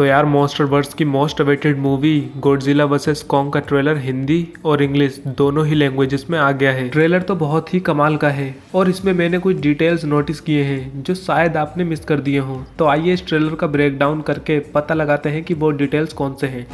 तो यार मॉन्स्टरवर्स की most awaited movie Godzilla versus Kong का ट्रेलर हिंदी और इंग्लिश दोनों ही लैंग्वेजेस में आ गया है। ट्रेलर तो बहुत ही कमाल का है और इसमें मैंने कुछ डिटेल्स नोटिस किए हैं जो शायद आपने मिस कर दिए हों। तो आइए इस ट्रेलर का ब्रेक डाउन करके पता लगाते हैं कि वो डिटेल्स कौन से हैं।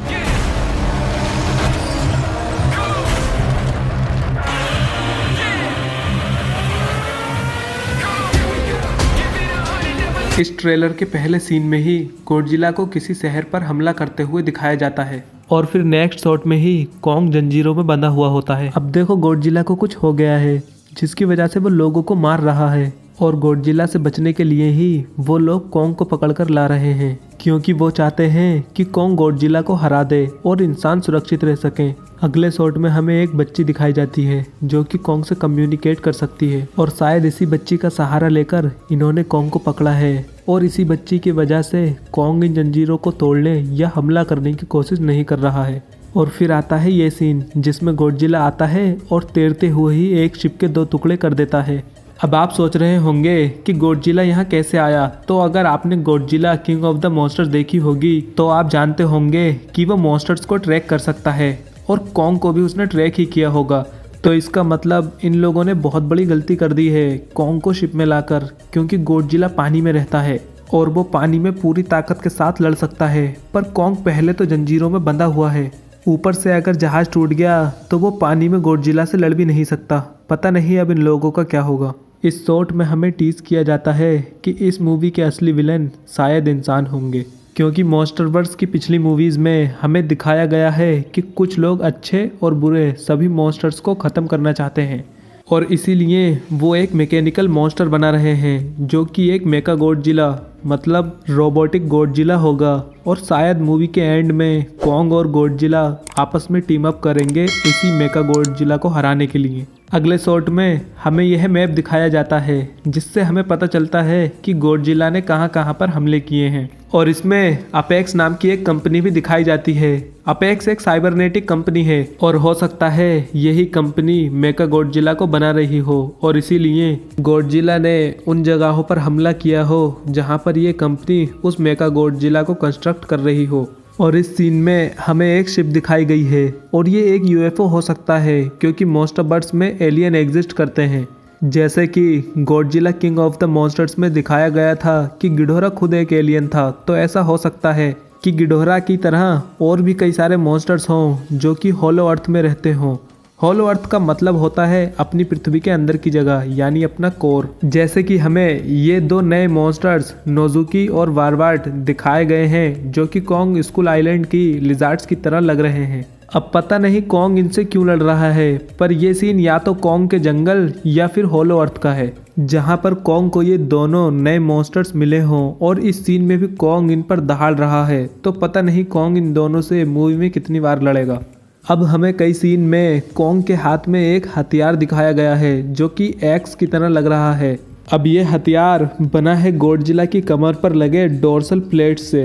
इस ट्रेलर के पहले सीन में ही गॉडजिला को किसी शहर पर हमला करते हुए दिखाया जाता है और फिर नेक्स्ट शॉट में ही कॉन्ग जंजीरों में बंधा हुआ होता है। अब देखो गॉडजिला को कुछ हो गया है जिसकी वजह से वो लोगों को मार रहा है और गॉडजिला से बचने के लिए ही वो लोग कॉन्ग को पकड़कर ला रहे हैं क्योंकि वो चाहते हैं कि कॉन्ग गॉडजिला को हरा दे और इंसान सुरक्षित रह सकें। अगले शॉट में हमें एक बच्ची दिखाई जाती है जो कि कॉन्ग से कम्युनिकेट कर सकती है और शायद इसी बच्ची का सहारा लेकर इन्होंने कॉन्ग को पकड़ा है और इसी बच्ची की वजह से कॉन्ग इन जंजीरों को तोड़ने या हमला करने की कोशिश नहीं कर रहा है। और फिर आता है ये सीन जिसमें गॉडजिला आता है और तैरते हुए ही एक शिप के 2 टुकड़े कर देता है। अब आप सोच रहे होंगे कि गॉडजिला यहाँ कैसे आया, तो अगर आपने Godzilla king of the monsters देखी होगी तो आप जानते होंगे कि वो मॉन्स्टर्स को ट्रैक कर सकता है और कॉन्ग को भी उसने ट्रैक ही किया होगा। तो इसका मतलब इन लोगों ने बहुत बड़ी गलती कर दी है कॉन्ग को शिप में लाकर, क्योंकि गॉडजिला पानी में रहता है और वो पानी में पूरी ताकत के साथ लड़ सकता है, पर कॉन्ग पहले तो जंजीरों में बंधा हुआ है। ऊपर से अगर जहाज टूट गया तो वो पानी में गॉडजिला से लड़ भी नहीं सकता। पता नहीं अब इन लोगों का क्या होगा। इस शॉट में हमें टीज किया जाता है कि इस मूवी के असली विलेन शायद इंसान होंगे, क्योंकि मॉन्स्टरवर्स की पिछली मूवीज़ में हमें दिखाया गया है कि कुछ लोग अच्छे और बुरे सभी मॉन्स्टर्स को ख़त्म करना चाहते हैं और इसीलिए वो एक मैकेनिकल मॉन्स्टर बना रहे हैं जो कि एक मेका गॉडजिला मतलब रोबोटिक गॉडजिला होगा। और शायद मूवी के एंड में कॉन्ग और गॉडजिला आपस में टीम अप करेंगे इसी मेका गॉडजिला को हराने के लिए। अगले शॉट में हमें यह मैप दिखाया जाता है जिससे हमें पता चलता है कि गॉडजिला ने कहां कहां पर हमले किए हैं और इसमें अपेक्स नाम की एक कंपनी भी दिखाई जाती है। अपेक्स एक साइबरनेटिक कंपनी है और हो सकता है यही कंपनी मेका गॉडजिला को बना रही हो और इसीलिए गॉडजिला ने उन जगहों पर हमला किया हो जहां पर ये कंपनी उस मेका गॉडजिला को कंस्ट्रक्ट कर रही हो। और इस सीन में हमें एक शिप दिखाई गई है और ये एक यूएफओ हो सकता है क्योंकि मॉन्स्टरवर्स में एलियन एग्जिस्ट करते हैं। जैसे कि Godzilla king of the monsters में दिखाया गया था कि गिडोरा खुद एक एलियन था, तो ऐसा हो सकता है कि गिडोरा की तरह और भी कई सारे मॉन्स्टर्स हों जो कि होलो अर्थ में रहते हों। होलो अर्थ का मतलब होता है अपनी पृथ्वी के अंदर की जगह, यानी अपना कोर। जैसे कि हमें ये 2 नए मॉन्स्टर्स नोजुकी और वारवार्ट दिखाए गए हैं जो कि कॉन्ग स्कूल आइलैंड की लिजार्ड्स की तरह लग रहे हैं। अब पता नहीं कॉन्ग इनसे क्यों लड़ रहा है, पर ये सीन या तो कॉन्ग के जंगल या फिर होलो अर्थ का है जहां पर कॉन्ग को ये दोनों नए मॉन्स्टर्स मिले हों और इस सीन में भी कॉन्ग इन पर दहाड़ रहा है। तो पता नहीं कॉन्ग इन दोनों से मूवी में कितनी बार लड़ेगा। अब हमें कई सीन में कॉन्ग के हाथ में एक हथियार दिखाया गया है जो कि एक्स की तरह लग रहा है। अब ये हथियार बना है गॉडजिला की कमर पर लगे डोर्सल प्लेट से।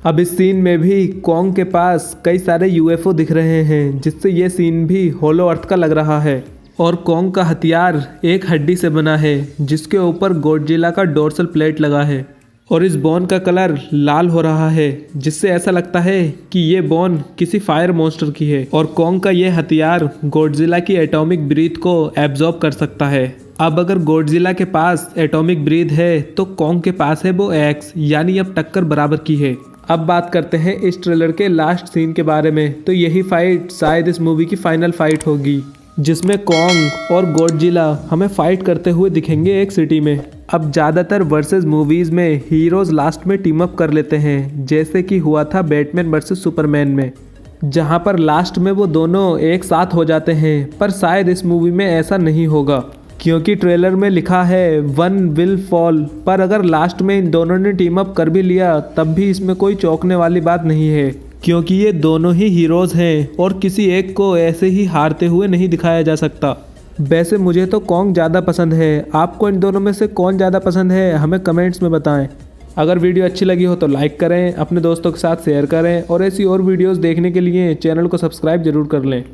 अब इस सीन में भी कॉन्ग के पास कई सारे यूएफओ दिख रहे हैं जिससे ये सीन भी होलो अर्थ का लग रहा है और कॉन्ग का हथियार एक हड्डी से बना है जिसके ऊपर गॉडजिला का डोर्सल प्लेट लगा है और इस बोन का कलर लाल हो रहा है जिससे ऐसा लगता है कि ये बोन किसी फायर मॉन्स्टर की है और कॉन्ग का ये हथियार गॉडजिला की एटॉमिक ब्रीथ को एब्जॉर्ब कर सकता है। अब अगर गॉडजिला के पास एटॉमिक ब्रीथ है तो कॉन्ग के पास है वो एक्स, यानी अब टक्कर बराबर की है। अब बात करते हैं इस ट्रेलर के लास्ट सीन के बारे में। तो यही फाइट शायद इस मूवी की फाइनल फाइट होगी जिसमें कॉन्ग और गॉडजिला हमें फाइट करते हुए दिखेंगे एक सिटी में। अब ज़्यादातर वर्सेस मूवीज़ में हीरोज़ लास्ट में टीम अप कर लेते हैं, जैसे कि हुआ था बैटमैन वर्सेस सुपरमैन में, जहां पर लास्ट में वो दोनों एक साथ हो जाते हैं। पर शायद इस मूवी में ऐसा नहीं होगा क्योंकि ट्रेलर में लिखा है वन विल फॉल, पर अगर लास्ट में इन दोनों ने टीम अप कर भी लिया तब भी इसमें कोई चौंकने वाली बात नहीं है क्योंकि ये दोनों ही हीरोज़ हैं और किसी एक को ऐसे ही हारते हुए नहीं दिखाया जा सकता। वैसे मुझे तो कॉन्ग ज़्यादा पसंद है, आपको इन दोनों में से कौन ज़्यादा पसंद है हमें कमेंट्स में बताएं। अगर वीडियो अच्छी लगी हो तो लाइक करें, अपने दोस्तों के साथ शेयर करें और ऐसी और वीडियोस देखने के लिए चैनल को सब्सक्राइब जरूर कर लें।